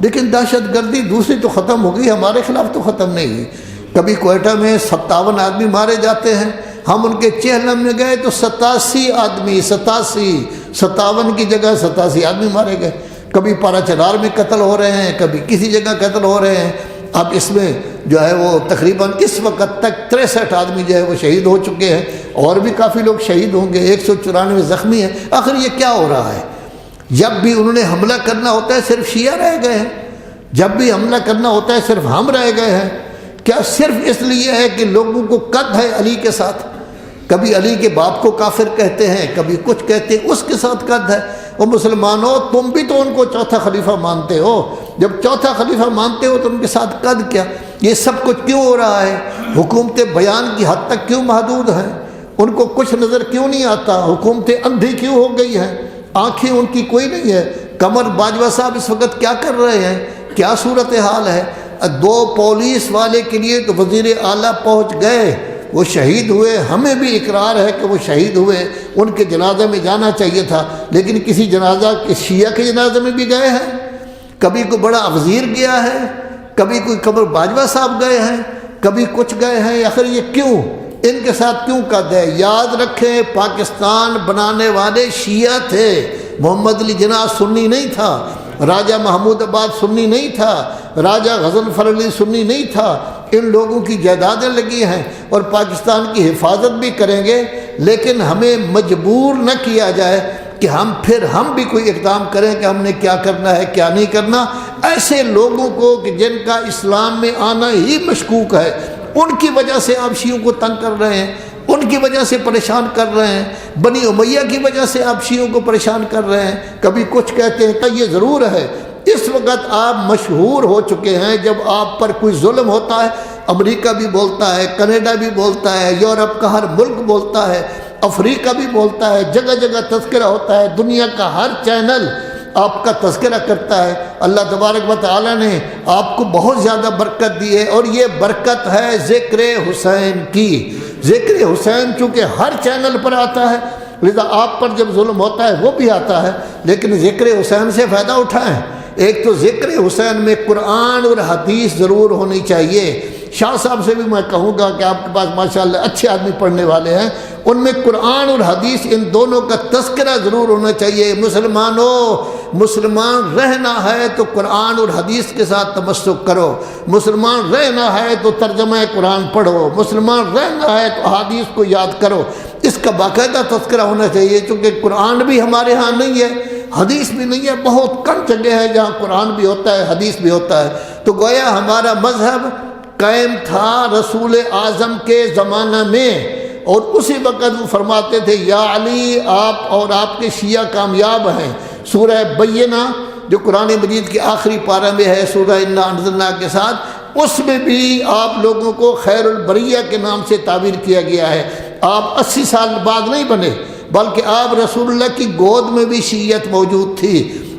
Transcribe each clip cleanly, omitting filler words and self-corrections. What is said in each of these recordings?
لیکن دہشت گردی دوسری تو ختم ہو گئی، ہمارے خلاف تو ختم نہیں ہوئی۔ کبھی کوئٹہ میں 57 آدمی مارے جاتے ہیں، ہم ان کے چہلم میں گئے تو 87 آدمی، 57 کی جگہ 87 آدمی مارے گئے۔ کبھی پارا چنار میں قتل ہو رہے ہیں، کبھی کسی جگہ قتل ہو رہے ہیں۔ اب اس میں جو ہے وہ تقریباً اس وقت تک 63 آدمی جو ہے وہ شہید ہو چکے ہیں، اور بھی کافی لوگ شہید ہوں گے، 194 زخمی ہیں۔ آخر یہ کیا ہو رہا ہے؟ جب بھی انہوں نے حملہ کرنا ہوتا ہے صرف شیعہ رہ گئے ہیں، جب بھی حملہ کرنا ہوتا ہے صرف ہم رہ گئے ہیں۔ کیا صرف اس لیے ہے کہ لوگوں کو قد ہے علی کے ساتھ؟ کبھی علی کے باپ کو کافر کہتے ہیں، کبھی کچھ کہتے ہیں، اس کے ساتھ قد ہے۔ وہ مسلمانوں، تم بھی تو ان کو چوتھا خلیفہ مانتے ہو، جب چوتھا خلیفہ مانتے ہو تو ان کے ساتھ قد کیا؟ یہ سب کچھ کیوں ہو رہا ہے؟ حکومت بیان کی حد تک کیوں محدود ہیں؟ ان کو کچھ نظر کیوں نہیں آتا؟ حکومتیں اندھی کیوں ہو گئی ہیں؟ آنکھیں ان کی کوئی نہیں ہے۔ قمر باجوہ صاحب اس وقت کیا کر رہے ہیں؟ کیا صورتحال ہے؟ 2 پولیس والے کے لیے تو وزیر اعلیٰ پہنچ گئے، وہ شہید ہوئے، ہمیں بھی اقرار ہے کہ وہ شہید ہوئے، ان کے جنازے میں جانا چاہیے تھا، لیکن کسی جنازہ کے شیعہ کے جنازے میں بھی گئے ہیں؟ کبھی کوئی بڑا وزیر گیا ہے، کبھی کوئی قمر باجوہ صاحب گئے ہیں، کبھی کچھ گئے ہیں۔ آخر یہ کیوں؟ ان کے ساتھ کیوں قد ہے؟ یاد رکھیں، پاکستان بنانے والے شیعہ تھے، محمد علی جناح سنی نہیں تھا، راجہ محمود آباد سنی نہیں تھا، راجہ غضنفر علی سنی نہیں تھا۔ ان لوگوں کی جائیدادیں لگی ہیں اور پاکستان کی حفاظت بھی کریں گے، لیکن ہمیں مجبور نہ کیا جائے کہ ہم بھی کوئی اقدام کریں کہ ہم نے کیا کرنا ہے کیا نہیں کرنا۔ ایسے لوگوں کو کہ جن کا اسلام میں آنا ہی مشکوک ہے، ان کی وجہ سے آپ شیعوں کو تنگ کر رہے ہیں، ان کی وجہ سے پریشان کر رہے ہیں، بنی امیہ کی وجہ سے آپ شیعوں کو پریشان کر رہے ہیں۔ کبھی کچھ کہتے ہیں کہ یہ ضرور ہے، اس وقت آپ مشہور ہو چکے ہیں، جب آپ پر کوئی ظلم ہوتا ہے امریکہ بھی بولتا ہے، کینیڈا بھی بولتا ہے، یورپ کا ہر ملک بولتا ہے، افریقہ بھی بولتا ہے، جگہ جگہ تذکرہ ہوتا ہے، دنیا کا ہر چینل آپ کا تذکرہ کرتا ہے۔ اللہ تبارک و تعالیٰ نے آپ کو بہت زیادہ برکت دی ہے، اور یہ برکت ہے ذکر حسین کی۔ ذکر حسین چونکہ ہر چینل پر آتا ہے، لذا آپ پر جب ظلم ہوتا ہے وہ بھی آتا ہے، لیکن ذکر حسین سے فائدہ اٹھائیں۔ ایک تو ذکر حسین میں قرآن اور حدیث ضرور ہونی چاہیے۔ شاہ صاحب سے بھی میں کہوں گا کہ آپ کے پاس ماشاءاللہ اچھے آدمی پڑھنے والے ہیں، ان میں قرآن اور حدیث ان دونوں کا تذکرہ ضرور ہونا چاہیے۔ مسلمان رہنا ہے تو قرآن اور حدیث کے ساتھ تمسک کرو، مسلمان رہنا ہے تو ترجمہ قرآن پڑھو، مسلمان رہنا ہے تو حدیث کو یاد کرو۔ اس کا باقاعدہ تذکرہ ہونا چاہیے، چونکہ قرآن بھی ہمارے ہاں نہیں ہے، حدیث بھی نہیں ہے، بہت کم جگہ ہے جہاں قرآن بھی ہوتا ہے حدیث بھی ہوتا ہے۔ تو گویا ہمارا مذہب قائم تھا رسول اعظم کے زمانہ میں، اور اسی وقت وہ فرماتے تھے یا علی آپ اور آپ کے شیعہ کامیاب ہیں۔ سورہ بینہ جو قرآن مجید کی آخری پارہ میں ہے، سورہ انا انزلنا کے ساتھ، اس میں بھی آپ لوگوں کو خیر البریہ کے نام سے تعبیر کیا گیا ہے۔ آپ 80 سال بعد نہیں بنے، بلکہ آپ رسول اللہ کی گود میں بھی شیعت موجود تھی،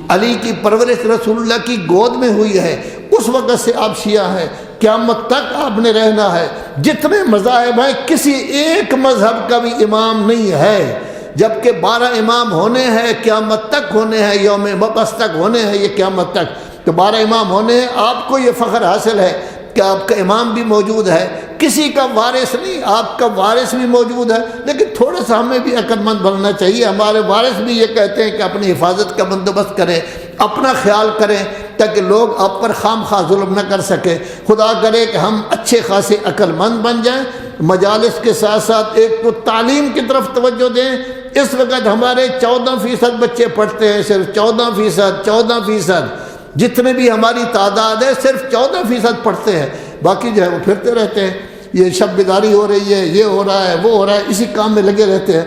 علی کی پرورش رسول اللہ کی گود میں ہوئی ہے، اس وقت سے آپ شیعہ ہیں، قیامت تک آپ نے رہنا ہے۔ جتنے مذاہب ہیں کسی ایک مذہب کا بھی امام نہیں ہے، جبکہ 12 امام ہونے ہیں، قیامت تک ہونے ہیں، یوم مبعث تک ہونے ہیں، یہ قیامت تک تو 12 امام ہونے ہیں۔ آپ کو یہ فخر حاصل ہے کہ آپ کا امام بھی موجود ہے، کسی کا وارث نہیں، آپ کا وارث بھی موجود ہے، لیکن تھوڑا سا ہمیں بھی عقل مند بننا چاہیے۔ ہمارے وارث بھی یہ کہتے ہیں کہ اپنی حفاظت کا بندوبست کریں، اپنا خیال کریں، تاکہ لوگ آپ پر خام خواہ ظلم نہ کر سکیں۔ خدا کرے کہ ہم اچھے خاصے عقل مند بن جائیں۔ مجالس کے ساتھ ساتھ ایک تو تعلیم کی طرف توجہ دیں۔ اس وقت ہمارے 14% بچے پڑھتے ہیں، صرف 14%، جتنے بھی ہماری تعداد ہے صرف 14% پڑھتے ہیں، باقی جو ہے وہ پھرتے رہتے ہیں، یہ شب بیداری ہو رہی ہے، یہ ہو رہا ہے، وہ ہو رہا ہے، اسی کام میں لگے رہتے ہیں۔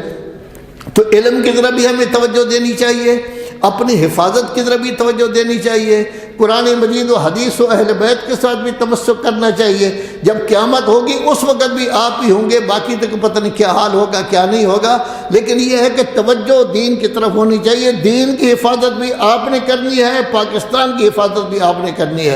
تو علم کی طرف بھی ہمیں توجہ دینی چاہیے، اپنی حفاظت کی طرف بھی توجہ دینی چاہیے، قرآن مجید و حدیث و اہل بیت کے ساتھ بھی تمسک کرنا چاہیے۔ جب قیامت ہوگی اس وقت بھی آپ ہی ہوں گے، باقی تک پتہ نہیں کیا حال ہوگا کیا نہیں ہوگا، لیکن یہ ہے کہ توجہ دین کی طرف ہونی چاہیے۔ دین کی حفاظت بھی آپ نے کرنی ہے، پاکستان کی حفاظت بھی آپ نے کرنی ہے۔